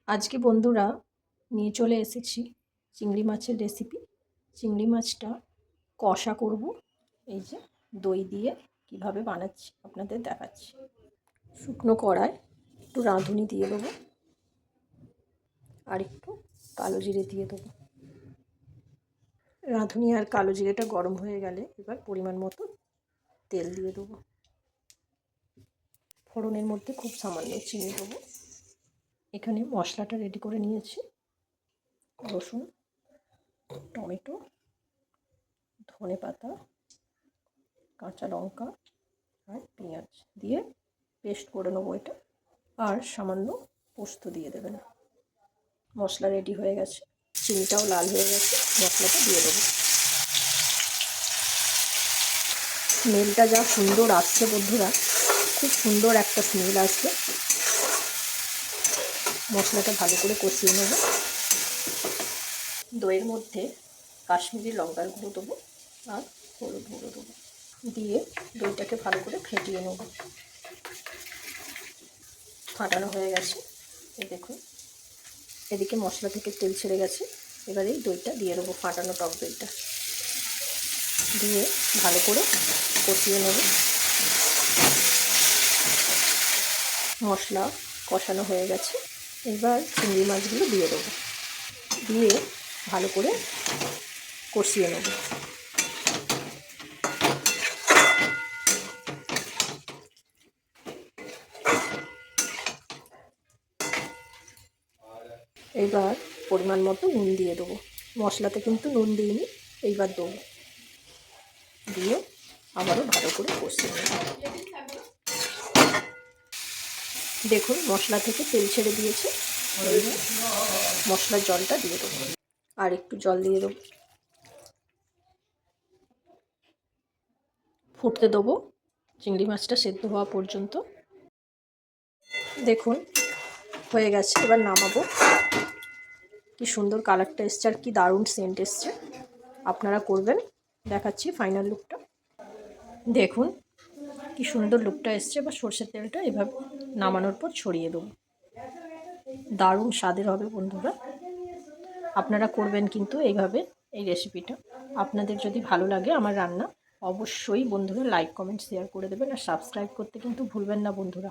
আজকে বন্ধুরা নিয়ে চলে এসেছি চিংড়ি মাছের রেসিপি। চিংড়ি মাছটা কষা করব। এই যে দই দিয়ে কিভাবে বানাচ্ছি আপনাদের দেখাচ্ছি। শুকনো কড়ায় একটু রাঁধুনি দিয়ে দেবো, আর একটু কালো জিরে দিয়ে দেবো। রাঁধুনি আর কালো জিরেটা গরম হয়ে গেলে এবার পরিমাণ মতো তেল দিয়ে দেবো। ফোড়নের মধ্যে খুব সামান্য চিনি দেবো। এখানে মশলাটা রেডি করে নিয়েছি। রসুন, টমেটো, ধনেপাতা, কাঁচা লঙ্কা আর পেঁয়াজ দিয়ে পেস্ট করে নেবো এটা। আর সামান্য পোস্ত দিয়ে দেবেন। মশলা রেডি হয়ে গেছে, চিনিটাও লাল হয়ে গেছে, মশলাটা দিয়ে দেবো। স্মেলটা যা সুন্দর আসছে বন্ধুরা, খুব সুন্দর একটা স্মেল আসছে। মশলাটা ভালো করে কষিয়ে নেব। দইয়ের মধ্যে কাশ্মীরি লঙ্কার গুঁড়ো দেবো আর হলুদ গুঁড়ো দেবো, দিয়ে দইটাকে ভালো করে ফেটিয়ে নেব। ফাটানো হয়ে গেছে, এই দেখুন। এদিকে মশলা থেকে তেল ছেড়ে গেছে। এবার এই দইটা দিয়ে দেবো, ফাটানো টক দইটা দিয়ে ভালো করে কষিয়ে নেব। মশলা কষানো হয়ে গেছে, এবার চিংড়ি মাছগুলো দিয়ে দেবো, দিয়ে ভালো করে কষিয়ে নেব। এবার পরিমাণ মতো নুন দিয়ে দেবো। মশলাতে কিন্তু নুন দিইনি, এইবার দেবো। দিয়ে আবারও ভালো করে কষিয়ে নেব। দেখুন মশলা থেকে তেল ছেড়ে দিয়েছে। মশলার জলটা দিয়ে দেবো, আর একটু জল দিয়ে দেবো। ফুটতে দেবো চিংড়ি মাছটা সেদ্ধ হওয়া পর্যন্ত। দেখুন হয়ে গেছে, এবার নামাবো। কি সুন্দর কালারটা এসছে আর কি দারুণ সেন্ট এসছে। আপনারা করবেন। দেখাচ্ছি ফাইনাল লুকটা। দেখুন কি সুন্দর লুকটা এসছে। এবার সর্ষের তেলটা এভাবে নামানোর পর ছড়িয়ে দেবো। দারুণ স্বাদের হবে বন্ধুরা, আপনারা করবেন কিন্তু এইভাবে এই রেসিপিটা। আপনাদের যদি ভালো লাগে আমার রান্না, অবশ্যই বন্ধুরা লাইক কমেন্ট শেয়ার করে দেবেন, আর সাবস্ক্রাইব করতে কিন্তু ভুলবেন না বন্ধুরা।